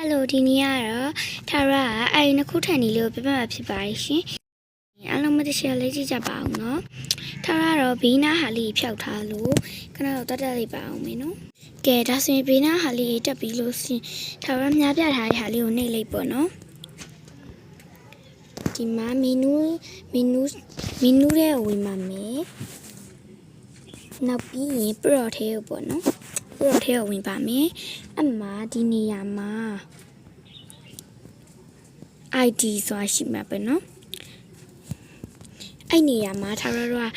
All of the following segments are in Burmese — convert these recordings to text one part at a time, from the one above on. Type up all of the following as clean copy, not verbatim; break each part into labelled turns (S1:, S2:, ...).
S1: Hello ဒီနေ့ကတော့ထာဝရအဲ့နှစ်ခုထန်ဒီလေးကိုပြပြဖြစ်ပါရှင်အားလုံးမတရှယ်လေးကြည့်ကြပါအောင်နော်ထာဝရတော့ဘီနာဟာလေးဖြောက်ထားလို့ခဏတော့တတ်လိုက်ပါအောင်မင်းနော်ကဲဒါဆိုရင်ဘီနာဟာလေးတက်ပြီးလို့ရှင်ထာဝရများပြထားတဲ့ဟာလေးကိုနှိပ်လိုက်ပေါ့နော်ဒီမှာမီနူတဲ့ဝင်ပါမယ်နောက်ပြီးရင်ပရော့ထဲကိုပေါ့နော်ပရော့ထဲကိုဝင်ပါမယ်အမှဒီနေရာမှာ ID ဆိုတာရှိမှာပဲเนาะအဲ့နေရာမှာထာဝရတော့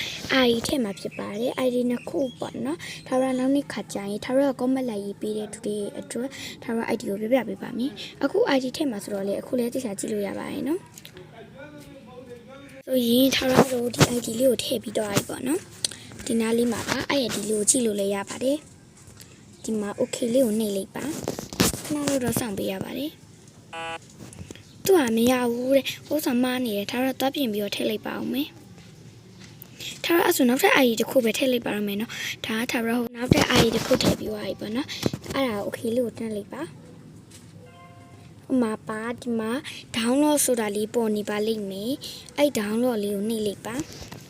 S1: ID ထည့်မှာဖြစ်ပါတယ် ID နှစ်ခုပေါ့เนาะထာဝရနောက်နေ့ခါကြရင်ထာဝရက comment လိုက်ရေးပေးတဲ့သူတွေအတွက်ထာဝရ ID ကိုပြပြပေးပါမယ်အခု ID ထည့်မှာဆိုတော့လေအခုလည်းသိချာကြည့်လို့ရပါတယ်เนาะဆိုရင်ထာဝရတို့ဒီ ID လေးကိုထည့်ပြီးတော့ပြီပေါ့เนาะဒီနားလေးမှာပါအဲ့ဒီလေးကိုကြည့်လို့လည်းရပါတယ်ဒီမှာ okay လေးကိုနှိပ်လိုက်ပါခဏတော့စောင့်ပေးရပါတယ်သူကမရဘူးတဲ့ဟိုးဆောင်မနေတယ်ဒါတော့တွားပြင်ပြီးတော့ထည့်လိုက်ပါအောင်မယ်ဒါတော့အဆိုနောက်ထပ် ID တစ်ခုပဲထည့်လိုက်ပါရမယ်နော်ဒါကဒါတော့နောက်ထပ် ID တစ်ခုထည့်ပြီးသွားပြီပေါ့နော်အဲ့ဒါ okay လေးကိုတက်လိုက်ပါဟိုမှာပါဒီမှာ download ဆိုတာလေးပေါ်နေပါလိမ့်မယ်အဲ့ download လေးကိုနှိပ်လိုက်ပါ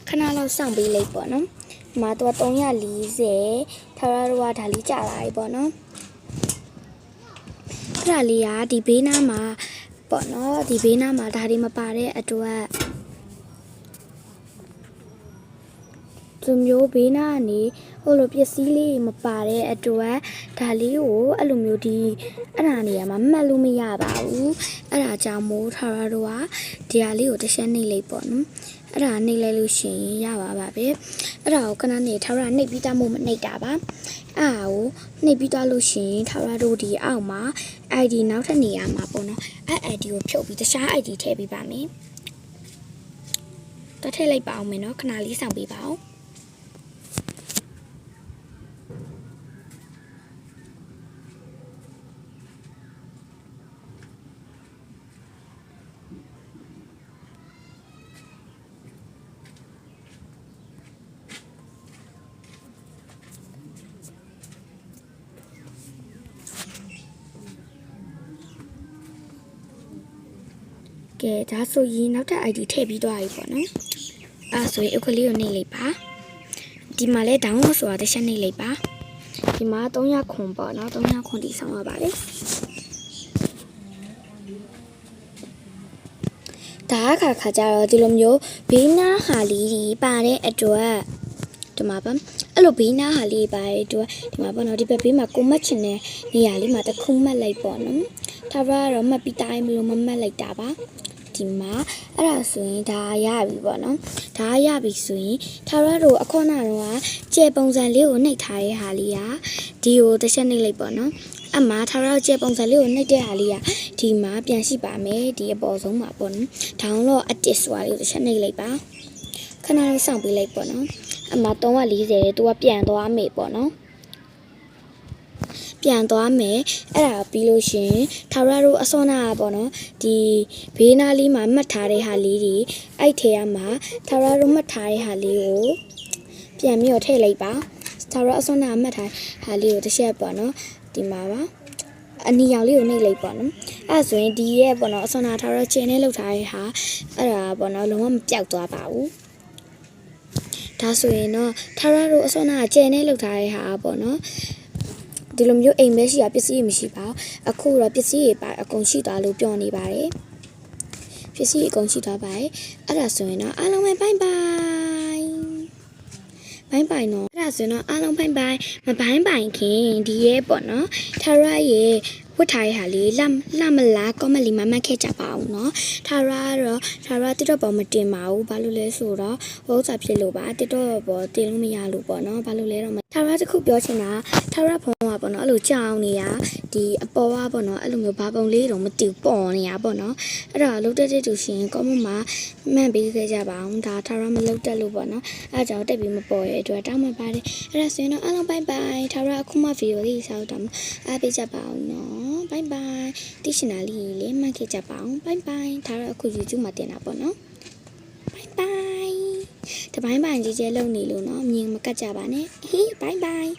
S1: ခဏလောက်စောင့်ပေးလိုက်ပေါ့နော်မှာတော့340ထာဝရတော့ဒါလေးကြာလာပြီပေါ့နော်အဲ့ဒါလေးကဒီဘေးနားမှာပေါ့နော်ဒီဘေးနားမှာဒါတွေမပါတဲ့အတွက်သူမျိုးဘေးနားကနေဟိုလိုပစ္စည်းလေးမပါတဲ့အတွက်ဒါလေးကိုအဲ့လိုမျိုးဒီအဲ့ဒါနေရာမှာမှတ်လို့မရပါဘူးအဲ့ဒါကြောင့်မို့ထာဝရတော့ဒီဟာလေးကိုတစ်ချက်နှိပ်လိုက်ပေါ့နော်အဲ့ဒါနှိပ်လိုက်လို့ရှိရင်ရပါပါပဲအဲ့ဒါကိုခဏနေထာဝရနှိပ်ပြီးသားမို့မနှိပ်တာပါအဲ့ဒါကိုနှိပ်ပြီးသားလို့ရှိရင်ထာဝရတို့ဒီအောက်မှာ ID နောက်ထပ်နေရာမှာပေါ့နော်အဲ့ ID ကိုဖြုတ်ပြီးတခြား ID ထည့်ပေးပါမယ်တော့ထည့်လိုက်ပါအောင်မယ်နော်ခဏလေးစောင့်ပေးပါဦးကဲဒါဆိုရင်နောက်ထပ် ID ထည့်ပြီးသွားပြီပေါ့နော်အဲ့ဆိုရင်အခုလေးကိုနှိပ်လိုက်ပါဒီမှာလဲ download ဆိုတာတစ်ချက်နှိပ်လိုက်ပါဒီမှာ300ခွန်ပေါ့နော်300ခွန်တီဆောင်ရပါတယ်ဒါခါကြတော့ဒီလိုမျိုးဘေးနားဟာလေးကြီးပါတဲ့အတွက်ဒီမှာပါအဲ့လိုဘေးနားဟာလေးပါတဲ့အတွက်ဒီမှာပေါ့နော်ဒီဘက်ဘေးမှာကိုမတ်ချင်တဲ့နေရာလေးမှာတစ်ခုမှတ်လိုက်ပေါ့နော်ဒါပါတော့မှတ်ပြီးတိုင်းမလို့မမှတ်လိုက်တာပါဒီမှာအဲ့ဒါဆိုရင်ဒါရပြီပေါ့နော်ဒါရပြီဆိုရင်ထာဝရတို့အခေါနာတော့ကျဲပုံစံလေးကိုနှိပ်ထားတဲ့ဟာလေးကဒီကိုတစ်ချက်နှိပ်လိုက်ပေါ့နော်အမှထာဝရကျဲပုံစံလေးကိုနှိပ်တဲ့ဟာလေးကဒီမှာပြန်ရှိပါမယ်ဒီအပေါ်ဆုံးမှာပေါ့နော် download edit ဆိုတာလေးကိုတစ်ချက်နှိပ်လိုက်ပါခဏလေးစောင့်ပေးလိုက်ပေါ့နော်အမှ340သူကပြန်သွားမယ်ပေါ့နော်ပြန်သွားမယ်အဲ့ဒါပြီးလို့ရှင်ထာဝရတို့အစောနာပေါ့နော်ဒီဘေးနားလေးမှာမှတ်ထားတဲ့ဟာလေးတွေအဲ့ထဲမှာထာဝရတို့မှတ်ထားတဲ့ဟာလေးကိုပြန်ပြီးတော့ထည့်လိုက်ပါထာဝရအစောနာမှတ်ထားဟာလေးကိုတစ်ချက်ပေါ့နော်ဒီမှာပါအနီရောင်လေးကိုနှိပ်လိုက်ပေါ့နော်အဲ့ဆိုရင်ဒီရဲ့ပေါ့နော်အစောနာထာဝရချင်းနဲ့လောက်ထားတဲ့ဟာအဲ့ဒါပေါ့နော်လုံးဝမပြောက်သွားပါဘူးဒါဆိုရင်တော့ထာဝရတို့အစောနာကျဲနဲ့လောက်ထားတဲ့ဟာပေါ့နော်ဒီလိုမျိုးအိမ်မဲရှိတာပစ္စည်းမရှိပါအခုတော့ပစ္စည်းတွေပါအကုန်ရှိသွားလို့ပြောနေပါတယ်ပစ္စည်းအကုန်ရှိသွားပါတယ်အဲ့ဒါဆိုရင်တော့အားလုံးပဲဘိုင်ဘိုင်နော်အဲ့ဒါဆိုရင်တော့အားလုံးဘိုင်မဘိုင်ခင်ဒီရဲ့ပေါ့နော်ထာဝရရဲ့ဝတ်ထားရဟာလေးလှမလားကောမလီမမှတ်ခဲ့ကြပါအောင်နော်ထာဝရတစ်တော့ပေါ်မတင်ပါဘူးဘာလို့လဲဆိုတော့ဝုန်းစာဖြစ်လို့ပါတစ်တော့ပေါ်တင်လို့မရလို့ပေါ့နော်ဘာလို့လဲတော့ထာဝရတစ်ခုပြောချင်တာထာဝရဖုံးကပေါ့နော်အဲ့လိုကြောင်နေရဒီအပေါ်ကပေါ့နော်အဲ့လိုမျိုးဘာပုံလေးတော့မတူပေါ်နေရပေါ့နော်အဲ့ဒါလုတ်တဲ့သူရှင်ကောမမှာမှန်ပေးခဲ့ကြပါအောင်ဒါထာဝရမလုတ်တက်လို့ပေါ့နော်အဲ့ကြောင့်တက်ပြီးမပေါ်ရဲ့အတွက်တောင်းမှပါတယ်အဲ့ဒါဆိုရင်တော့အားလုံးဘိုင်ဘိုင်ထာဝရအခုမှဗီဒီယိုလေးဆောက်တာအားပေးကြပါအောင်နော်ဘိုင်ဘိုင်တိရှင်နာလေးလေးမှတ်ခဲ့ကြပါအောင်ဘိုင်ဘိုင်ဒါတော့အခု YouTube မှာတင်တာပေါ့နော်ဘိုင်ဘိုင်တပိုင်းပိုင်းကြီးကျဲလုံနေလို့နော်မြင်မကတ်ကြပါနဲ့ဟေးဘိုင်ဘိုင်